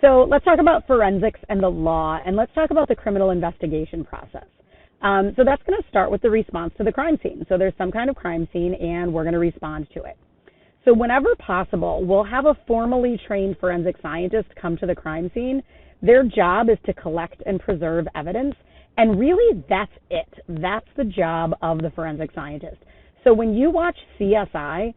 So let's talk about forensics and the law, and let's talk about the criminal investigation process. So that's going to start with the response to the crime scene. So there's some kind of crime scene, and we're going to respond to it. So whenever possible, we'll have a formally trained forensic scientist come to the crime scene. Their job is to collect and preserve evidence, and really that's it. That's the job of the forensic scientist. So when you watch CSI,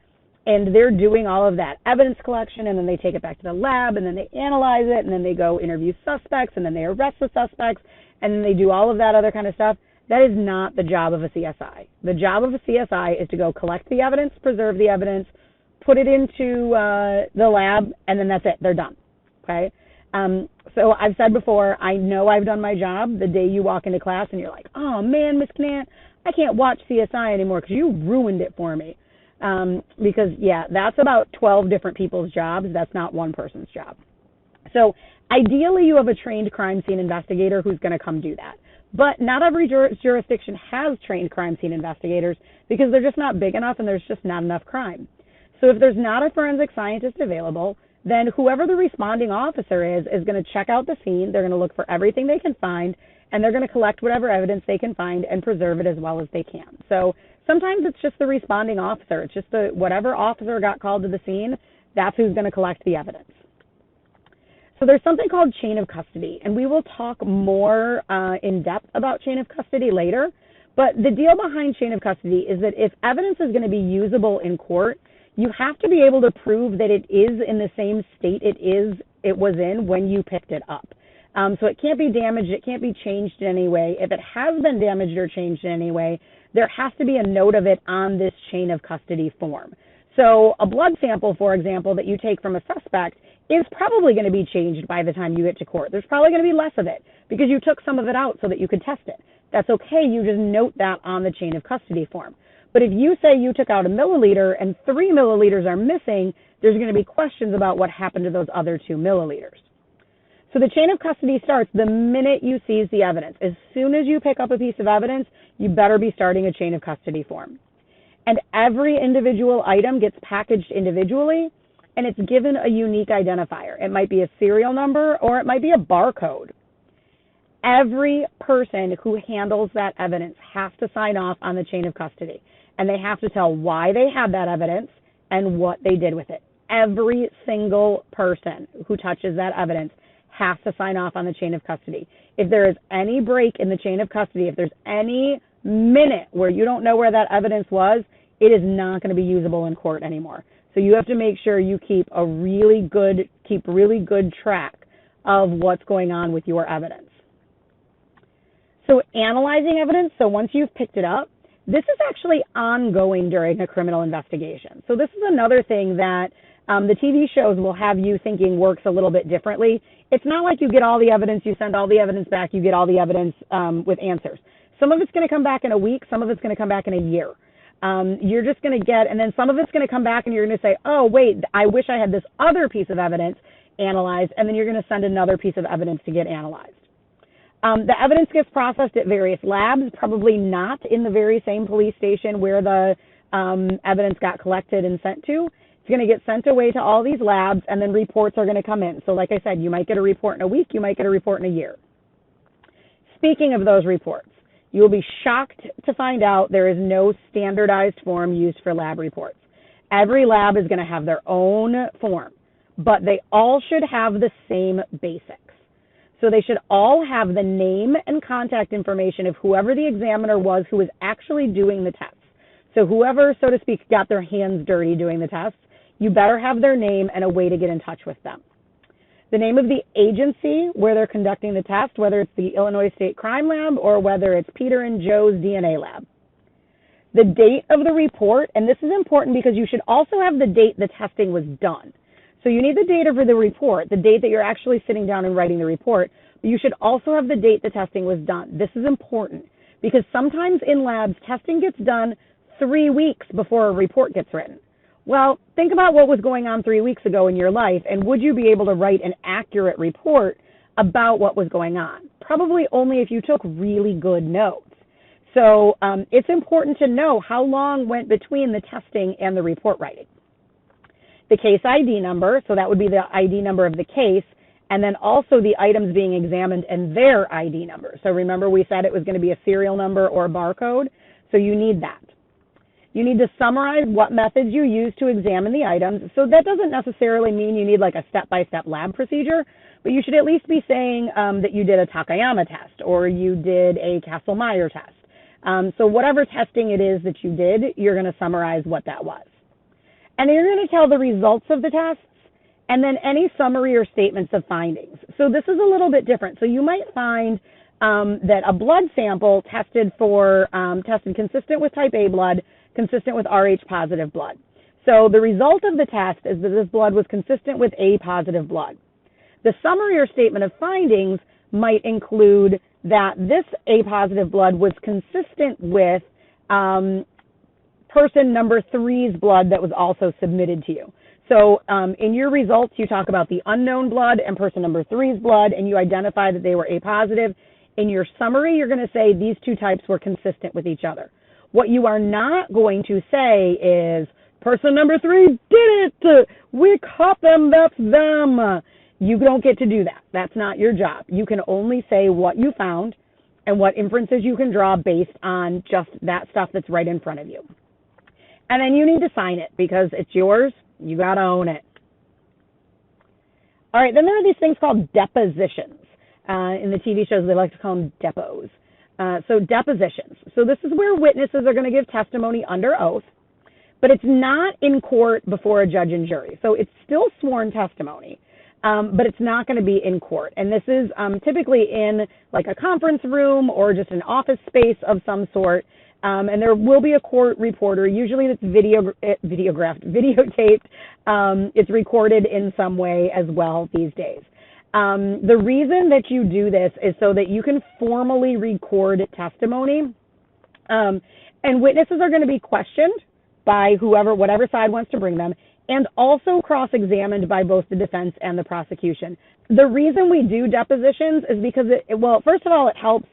and they're doing all of that evidence collection, and then they take it back to the lab, and then they analyze it, and then they go interview suspects, and then they arrest the suspects, and then they do all of that other kind of stuff, that is not the job of a CSI. The job of a CSI is to go collect the evidence, preserve the evidence, put it into the lab, and then that's it. They're done, okay? So I've said before, I know I've done my job the day you walk into class and you're like, oh, man, Miss Knant, I can't watch CSI anymore because you ruined it for me. Because, yeah, that's about 12 different people's jobs. That's not one person's job. So ideally, you have a trained crime scene investigator who's going to come do that. But not every jurisdiction has trained crime scene investigators because they're just not big enough and there's just not enough crime. So if there's not a forensic scientist available, then whoever the responding officer is going to check out the scene. They're going to look for everything they can find, and they're going to collect whatever evidence they can find and preserve it as well as they can. So sometimes it's just the responding officer. It's just whatever officer got called to the scene, that's who's going to collect the evidence. So there's something called chain of custody, and we will talk more in depth about chain of custody later. But the deal behind chain of custody is that if evidence is going to be usable in court, you have to be able to prove that it is in the same state it was in when you picked it up. So it can't be damaged, it can't be changed in any way. If it has been damaged or changed in any way, there has to be a note of it on this chain of custody form. So a blood sample, for example, that you take from a suspect is probably going to be changed by the time you get to court. There's probably going to be less of it because you took some of it out so that you could test it. That's okay, you just note that on the chain of custody form. But if you say you took out a milliliter and 3 milliliters are missing, there's going to be questions about what happened to those other 2 milliliters. So the chain of custody starts the minute you seize the evidence. As soon as you pick up a piece of evidence, you better be starting a chain of custody form. And every individual item gets packaged individually, and it's given a unique identifier. It might be a serial number, or it might be a barcode. Every person who handles that evidence has to sign off on the chain of custody, and they have to tell why they had that evidence and what they did with it. Every single person who touches that evidence has to sign off on the chain of custody. If there is any break in the chain of custody, if there's any minute where you don't know where that evidence was, it is not going to be usable in court anymore. So you have to make sure you keep really good track of what's going on with your evidence. So analyzing evidence, so once you've picked it up, this is actually ongoing during a criminal investigation. So this is another thing that the TV shows will have you thinking works a little bit differently. It's not like you get all the evidence, you send all the evidence back, you get all the evidence with answers. Some of it's going to come back in a week, some of it's going to come back in a year. You're just going to get, and then some of it's going to come back and you're going to say, oh, wait, I wish I had this other piece of evidence analyzed, and then you're going to send another piece of evidence to get analyzed. The evidence gets processed at various labs, probably not in the very same police station where the evidence got collected and sent to. It's going to get sent away to all these labs, and then reports are going to come in. So like I said, you might get a report in a week, you might get a report in a year. Speaking of those reports, you will be shocked to find out there is no standardized form used for lab reports. Every lab is going to have their own form, but they all should have the same basics. So they should all have the name and contact information of whoever the examiner was who was actually doing the tests. So whoever, so to speak, got their hands dirty doing the tests, you better have their name and a way to get in touch with them. The name of the agency where they're conducting the test, whether it's the Illinois State Crime Lab or whether it's Peter and Joe's DNA lab. The date of the report, and this is important because you should also have the date the testing was done. So you need the date of the report, the date that you're actually sitting down and writing the report, but you should also have the date the testing was done. This is important because sometimes in labs, testing gets done 3 weeks before a report gets written. Well, think about what was going on 3 weeks ago in your life, and would you be able to write an accurate report about what was going on? Probably only if you took really good notes. So it's important to know how long went between the testing and the report writing. The case ID number, so that would be the ID number of the case, and then also the items being examined and their ID number. So remember we said it was going to be a serial number or a barcode, so you need that. You need to summarize what methods you use to examine the items. So that doesn't necessarily mean you need like a step-by-step lab procedure, but you should at least be saying that you did a Takayama test or you did a Kastle-Meyer test. So whatever testing it is that you did, you're going to summarize what that was. And then you're going to tell the results of the tests and then any summary or statements of findings. So this is a little bit different. So you might find that a blood sample tested consistent with type A blood, consistent with Rh positive blood. So the result of the test is that this blood was consistent with A positive blood. The summary or statement of findings might include that this A positive blood was consistent with person number 3's blood that was also submitted to you. So in your results, you talk about the unknown blood and person number 3's blood, and you identify that they were A positive. In your summary, you're going to say these two types were consistent with each other. What you are not going to say is, person number 3 did it, we caught them, that's them. You don't get to do that. That's not your job. You can only say what you found and what inferences you can draw based on just that stuff that's right in front of you. And then you need to sign it because it's yours. You got to own it. All right, then there are these things called depositions. In the TV shows, they like to call them depots. So depositions. So this is where witnesses are going to give testimony under oath, but it's not in court before a judge and jury. So it's still sworn testimony, but it's not going to be in court. And this is typically in like a conference room or just an office space of some sort. And there will be a court reporter. Usually it's videotaped. It's recorded in some way as well these days. The reason that you do this is so that you can formally record testimony, and witnesses are going to be questioned by whatever side wants to bring them, and also cross-examined by both the defense and the prosecution. The reason we do depositions is because first of all, it helps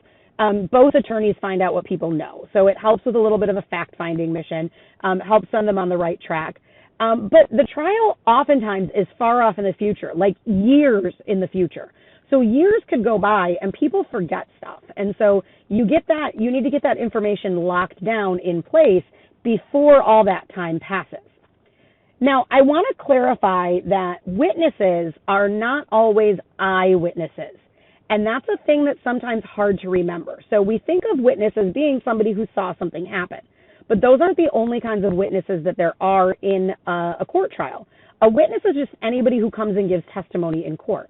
both attorneys find out what people know. So it helps with a little bit of a fact-finding mission, helps send them on the right track. But the trial oftentimes is far off in the future, like years in the future. So years could go by and people forget stuff. And so you need to get that information locked down in place before all that time passes. Now, I want to clarify that witnesses are not always eyewitnesses. And that's a thing that's sometimes hard to remember. So we think of witness as being somebody who saw something happen. But those aren't the only kinds of witnesses that there are in a court trial. A witness is just anybody who comes and gives testimony in court.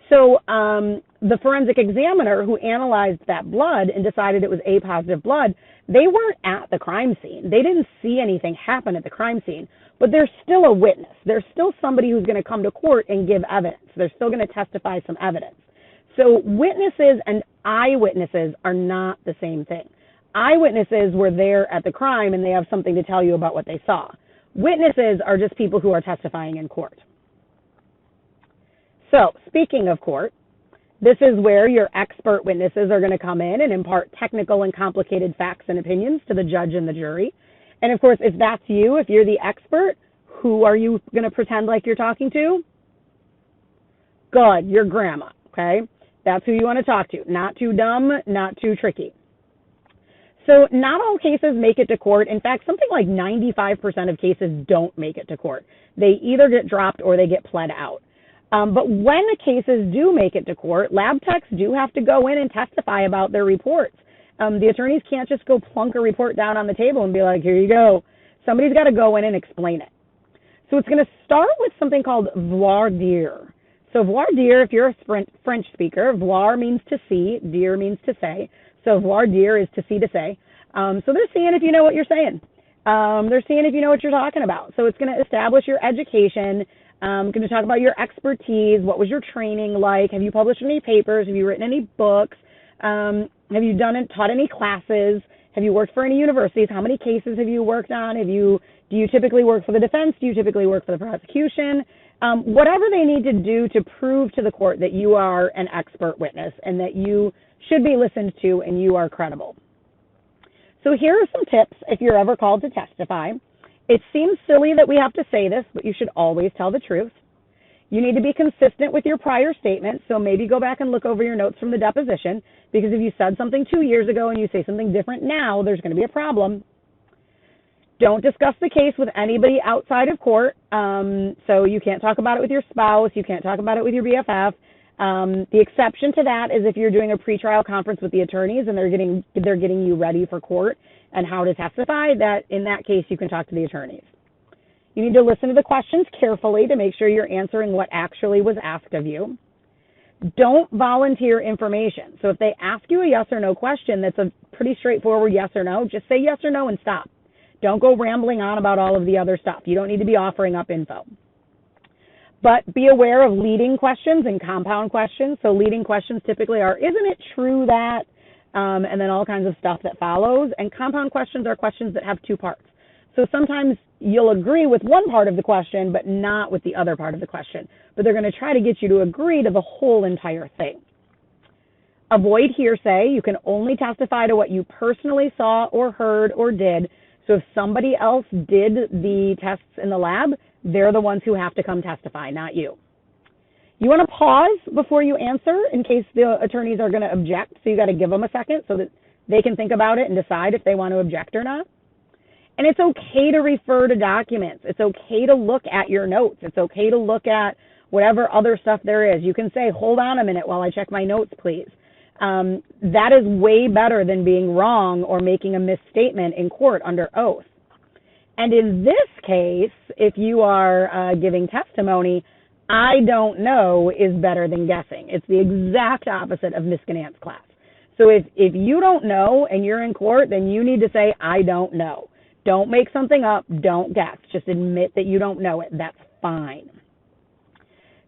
So the forensic examiner who analyzed that blood and decided it was A positive blood, they weren't at the crime scene. They didn't see anything happen at the crime scene, but they're still a witness. They're still somebody who's going to come to court and give evidence. They're still going to testify some evidence. So witnesses and eyewitnesses are not the same thing. Eyewitnesses were there at the crime and they have something to tell you about what they saw. Witnesses are just people who are testifying in court. So, speaking of court, this is where your expert witnesses are going to come in and impart technical and complicated facts and opinions to the judge and the jury. And of course, if that's you, if you're the expert, who are you going to pretend like you're talking to? Good, your grandma, okay? That's who you want to talk to. Not too dumb, not too tricky. So not all cases make it to court. In fact, something like 95% of cases don't make it to court. They either get dropped or they get pled out. But when the cases do make it to court, lab techs do have to go in and testify about their reports. The attorneys can't just go plunk a report down on the table and be like, here you go. Somebody's got to go in and explain it. So it's going to start with something called voir dire. So voir dire, if you're a French speaker, voir means to see, dire means to say. So voir dire is to see, to say. So they're seeing if you know what you're saying. They're seeing if you know what you're talking about. So it's going to establish your education. Going to talk about your expertise. What was your training like? Have you published any papers? Have you written any books? Have you taught any classes? Have you worked for any universities? How many cases have you worked on? Do you typically work for the defense? Do you typically work for the prosecution? Whatever they need to do to prove to the court that you are an expert witness and that you should be listened to and you are credible. So here are some tips if you're ever called to testify. It seems silly that we have to say this, but you should always tell the truth. You need to be consistent with your prior statement, so maybe go back and look over your notes from the deposition, because if you said something 2 years ago and you say something different now, there's going to be a problem. Don't discuss the case with anybody outside of court, so you can't talk about it with your spouse, you can't talk about it with your BFF. The exception to that is if you're doing a pretrial conference with the attorneys and they're getting you ready for court and how to testify, that in that case you can talk to the attorneys. You need to listen to the questions carefully to make sure you're answering what actually was asked of you. Don't volunteer information. So if they ask you a yes or no question that's a pretty straightforward yes or no, just say yes or no and stop. Don't go rambling on about all of the other stuff. You don't need to be offering up info. But be aware of leading questions and compound questions. So leading questions typically are, isn't it true that, and then all kinds of stuff that follows. And compound questions are questions that have two parts. So sometimes you'll agree with one part of the question, but not with the other part of the question. But they're going to try to get you to agree to the whole entire thing. Avoid hearsay. You can only testify to what you personally saw or heard or did. So if somebody else did the tests in the lab, they're the ones who have to come testify, not you. You want to pause before you answer in case the attorneys are going to object. So you got to give them a second so that they can think about it and decide if they want to object or not. And it's okay to refer to documents. It's okay to look at your notes. It's okay to look at whatever other stuff there is. You can say, hold on a minute while I check my notes, please. That is way better than being wrong or making a misstatement in court under oath. And in this case, if you are giving testimony, I don't know is better than guessing. It's the exact opposite of Miss Ganant's class. So if you don't know and you're in court, then you need to say, I don't know. Don't make something up. Don't guess. Just admit that you don't know it. That's fine.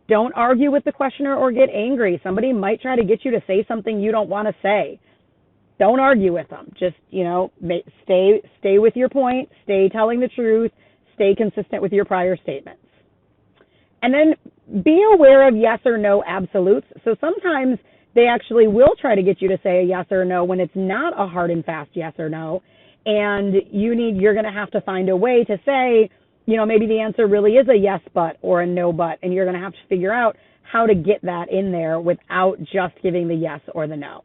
Don't argue with the questioner or get angry. Somebody might try to get you to say something you don't want to say. Don't argue with them. Just, stay with your point, stay telling the truth, stay consistent with your prior statements. And then be aware of yes or no absolutes. So sometimes they actually will try to get you to say a yes or a no when it's not a hard and fast yes or no. And you're going to have to find a way to say, maybe the answer really is a yes but or a no but, and you're going to have to figure out how to get that in there without just giving the yes or the no.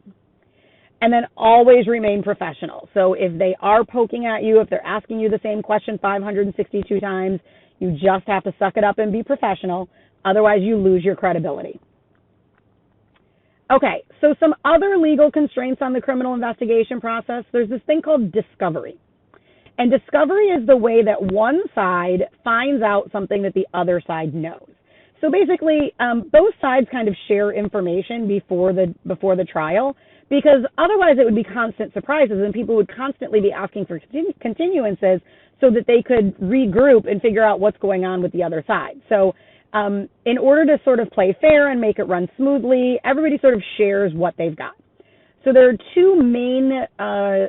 And then always remain professional. So if they are poking at you, if they're asking you the same question 562 times, you just have to suck it up and be professional. Otherwise, you lose your credibility. Okay, so some other legal constraints on the criminal investigation process. There's this thing called discovery. And discovery is the way that one side finds out something that the other side knows. So basically, both sides kind of share information before the trial, because otherwise it would be constant surprises and people would constantly be asking for continuances so that they could regroup and figure out what's going on with the other side. So in order to sort of play fair and make it run smoothly, everybody sort of shares what they've got. So there are two main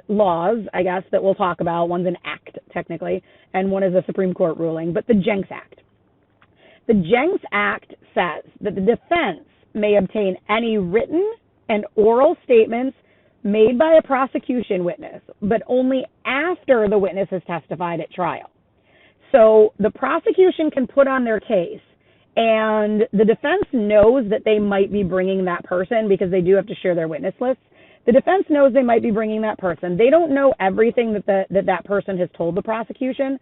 laws, I guess, that we'll talk about. One's an act, technically, and one is a Supreme Court ruling, but the Jenks Act. The Jenks Act says that the defense may obtain any written and oral statements made by a prosecution witness, but only after the witness has testified at trial. So the prosecution can put on their case, and the defense knows that they might be bringing that person because they do have to share their witness lists. The defense knows they might be bringing that person. They don't know everything that person has told the prosecution,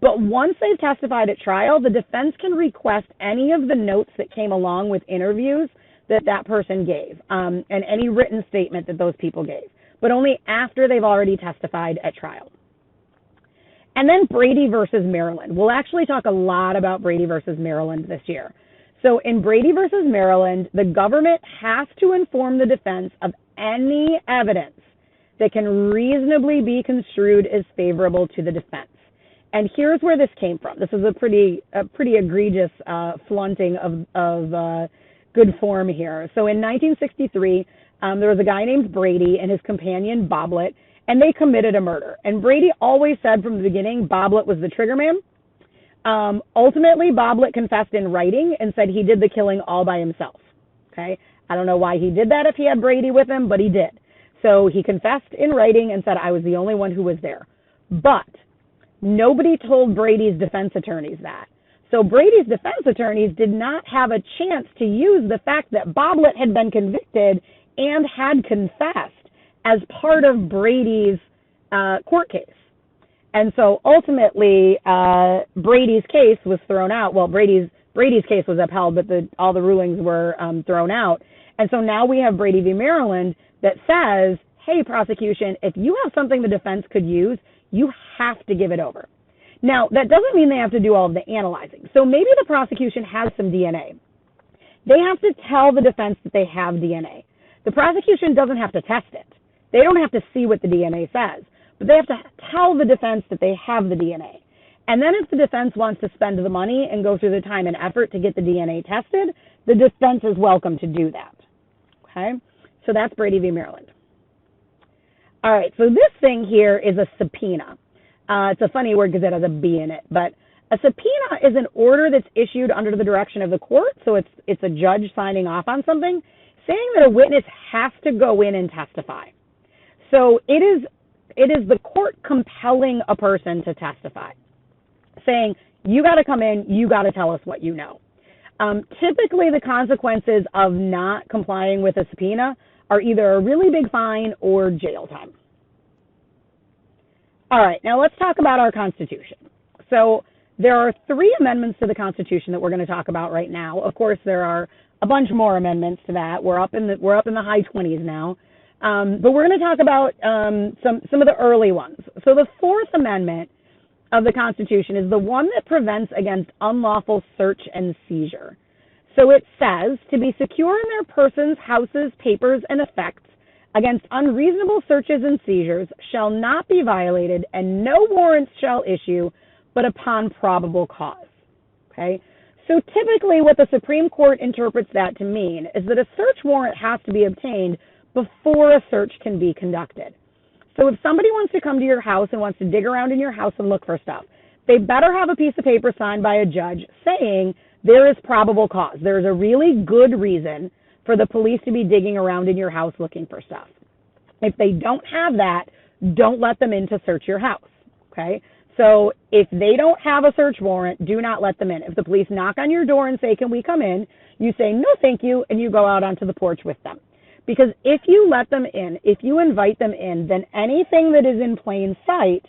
but once they've testified at trial, the defense can request any of the notes that came along with interviews that person gave, and any written statement that those people gave, but only after they've already testified at trial. And then Brady versus Maryland. We'll actually talk a lot about Brady versus Maryland this year. So in Brady versus Maryland, the government has to inform the defense of any evidence that can reasonably be construed as favorable to the defense. And here's where this came from. This is a pretty egregious flaunting of good form here. So in 1963, there was a guy named Brady and his companion Boblet, and they committed a murder. And Brady always said from the beginning Boblet was the trigger man. Ultimately, Boblet confessed in writing and said he did the killing all by himself. Okay, I don't know why he did that if he had Brady with him, but he did. So he confessed in writing and said, I was the only one who was there. But nobody told Brady's defense attorneys that. So Brady's defense attorneys did not have a chance to use the fact that Boblet had been convicted and had confessed as part of Brady's court case. And so ultimately, Brady's case was thrown out. Well, Brady's case was upheld, but all the rulings were thrown out. And so now we have Brady v. Maryland that says, hey, prosecution, if you have something the defense could use, you have to give it over. Now, that doesn't mean they have to do all of the analyzing. So maybe the prosecution has some DNA. They have to tell the defense that they have DNA. The prosecution doesn't have to test it. They don't have to see what the DNA says, but they have to tell the defense that they have the DNA. And then if the defense wants to spend the money and go through the time and effort to get the DNA tested, the defense is welcome to do that. Okay? So that's Brady v. Maryland. All right, so this thing here is a subpoena. It's a funny word because it has a B in it, but a subpoena is an order that's issued under the direction of the court, so it's a judge signing off on something, saying that a witness has to go in and testify. So it is the court compelling a person to testify, saying, you got to come in, you got to tell us what you know. Typically, the consequences of not complying with a subpoena are either a really big fine or jail time. All right, now let's talk about our Constitution. So there are 3 amendments to the Constitution that we're going to talk about right now. Of course, there are a bunch more amendments to that. We're up in the high 20s now. But we're going to talk about some of the early ones. So the 4th Amendment of the Constitution is the one that prevents against unlawful search and seizure. So it says, to be secure in their persons, houses, papers, and effects against unreasonable searches and seizures shall not be violated, and no warrants shall issue but upon probable cause. Okay? So typically what the Supreme Court interprets that to mean is that a search warrant has to be obtained before a search can be conducted. So if somebody wants to come to your house and wants to dig around in your house and look for stuff, they better have a piece of paper signed by a judge saying there is probable cause. There's a really good reason for the police to be digging around in your house looking for stuff. If they don't have that, don't let them in to search your house, okay? So if they don't have a search warrant, do not let them in. If the police knock on your door and say, can we come in? You say, no, thank you, and you go out onto the porch with them. Because if you let them in, if you invite them in, then anything that is in plain sight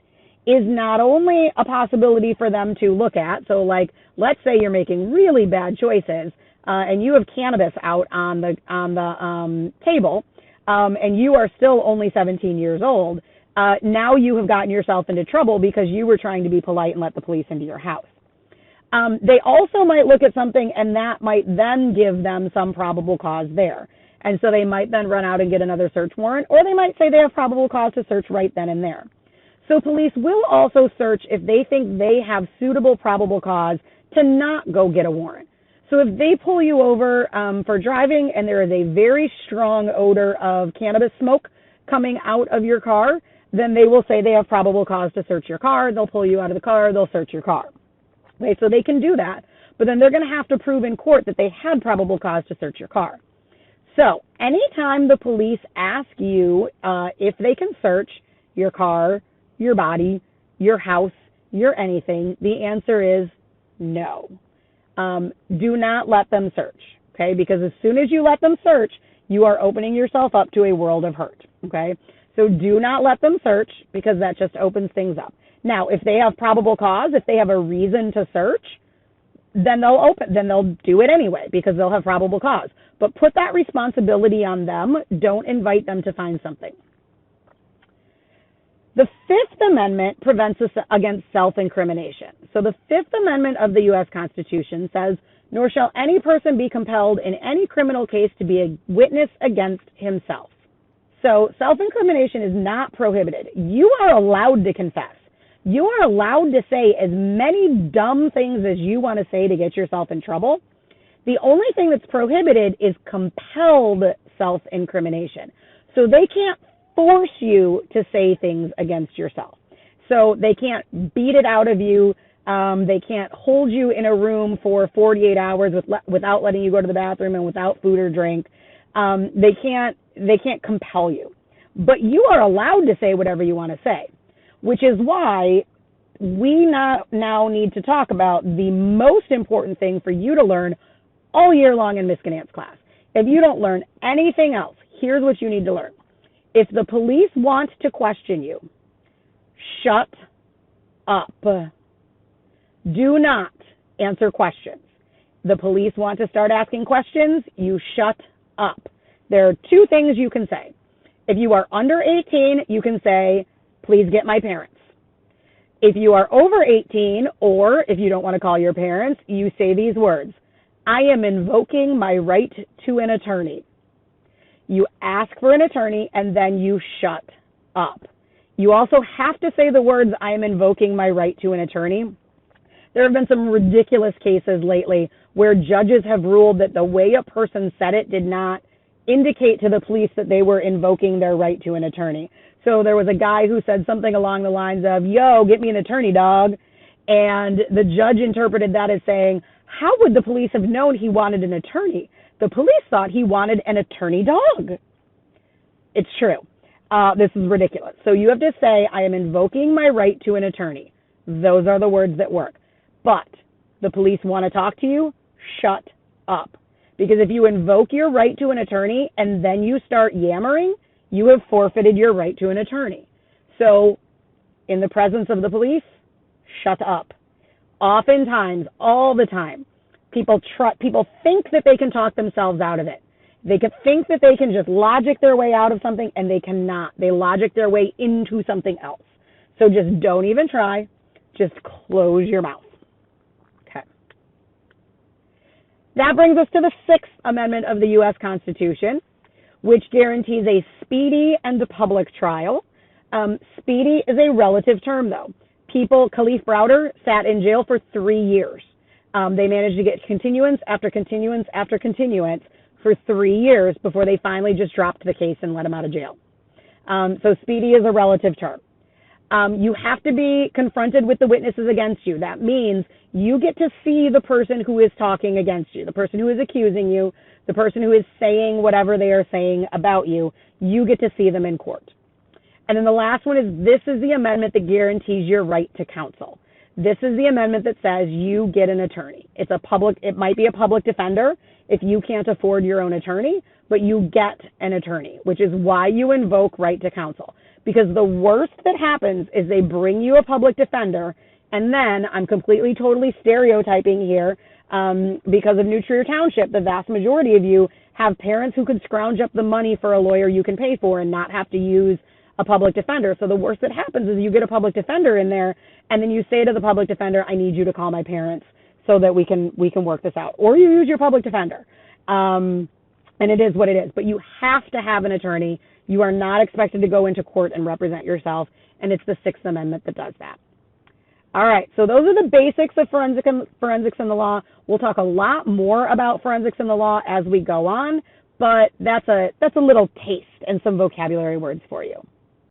is not only a possibility for them to look at. So like, let's say you're making really bad choices, and you have cannabis out on the table, and you are still only 17 years old. Now you have gotten yourself into trouble because you were trying to be polite and let the police into your house. They also might look at something, and that might then give them some probable cause there. And so they might then run out and get another search warrant, or they might say they have probable cause to search right then and there. So police will also search if they think they have suitable probable cause to not go get a warrant. So if they pull you over for driving and there is a very strong odor of cannabis smoke coming out of your car, then they will say they have probable cause to search your car. They'll pull you out of the car. They'll search your car. Okay, so they can do that, but then they're going to have to prove in court that they had probable cause to search your car. So anytime the police ask you if they can search your car, your body, your house, your anything, the answer is no. Do not let them search, okay? Because as soon as you let them search, you are opening yourself up to a world of hurt, okay? So do not let them search because that just opens things up. Now, if they have probable cause, if they have a reason to search, then they'll do it anyway because they'll have probable cause. But put that responsibility on them. Don't invite them to find something. The Fifth Amendment prevents us against self-incrimination. So the Fifth Amendment of the U.S. Constitution says, nor shall any person be compelled in any criminal case to be a witness against himself. So self-incrimination is not prohibited. You are allowed to confess. You are allowed to say as many dumb things as you want to say to get yourself in trouble. The only thing that's prohibited is compelled self-incrimination. So they can't force you to say things against yourself. So they can't beat it out of you. They can't hold you in a room for 48 hours without letting you go to the bathroom and without food or drink. They can't compel you. But you are allowed to say whatever you want to say, which is why we now need to talk about the most important thing for you to learn all year long in Miss Ganant's class. If you don't learn anything else, here's what you need to learn. If the police want to question you, shut up. Do not answer questions. The police want to start asking questions, you shut up. There are two things you can say. If you are under 18, you can say, please get my parents. If you are over 18, or if you don't want to call your parents, you say these words: I am invoking my right to an attorney. You ask for an attorney, and then you shut up. You also have to say the words, I am invoking my right to an attorney. There have been some ridiculous cases lately where judges have ruled that the way a person said it did not indicate to the police that they were invoking their right to an attorney. So there was a guy who said something along the lines of, yo, get me an attorney, dog. And the judge interpreted that as saying, how would the police have known he wanted an attorney? The police thought he wanted an attorney dog. It's true. This is ridiculous. So you have to say, I am invoking my right to an attorney. Those are the words that work. But the police want to talk to you, shut up. Because if you invoke your right to an attorney and then you start yammering, you have forfeited your right to an attorney. So in the presence of the police, shut up. Oftentimes, all the time, people think that they can talk themselves out of it. They could think that they can just logic their way out of something, and they cannot. They logic their way into something else. So just don't even try. Just close your mouth. Okay. That brings us to the Sixth Amendment of the U.S. Constitution, which guarantees a speedy and public trial. Speedy is a relative term, though. Khalif Browder sat in jail for 3 years. They managed to get continuance after continuance after continuance for 3 years before they finally just dropped the case and let him out of jail. So speedy is a relative term. You have to be confronted with the witnesses against you. That means you get to see the person who is talking against you, the person who is accusing you, the person who is saying whatever they are saying about you. You get to see them in court. And then the last one is, this is the amendment that guarantees your right to counsel. This is the amendment that says you get an attorney. It might be a public defender if you can't afford your own attorney, but you get an attorney, which is why you invoke right to counsel. Because the worst that happens is they bring you a public defender, and then, I'm completely, totally stereotyping here, because of New Trier Township, the vast majority of you have parents who could scrounge up the money for a lawyer you can pay for and not have to use a public defender. So the worst that happens is you get a public defender in there, and then you say to the public defender, I need you to call my parents so that we can work this out. Or you use your public defender. And it is what it is. But you have to have an attorney. You are not expected to go into court and represent yourself, and it's the Sixth Amendment that does that. All right, so those are the basics of forensics in the law. We'll talk a lot more about forensics in the law as we go on, but that's a little taste and some vocabulary words for you.